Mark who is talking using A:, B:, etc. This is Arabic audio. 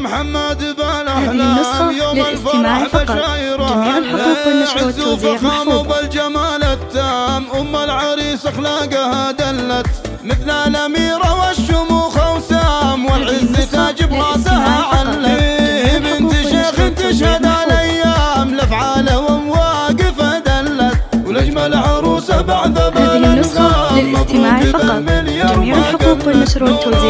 A: محمد
B: هذه النسخة للاستماع فقط. جميع الحقوق والنشر والتوزيع محفوظة.
A: بالجمال التام أم العريس أخلاقها دلت مثل الأميرة والشموخ وسام والعز تاج براسها علت. بنت شيخ تشهد الأيام لأفعاله ومواقفه دلت والأجمل عروسة بعد
B: هذه النسخة للاستماع فقط. جميع الحقوق والنشر والتوزيع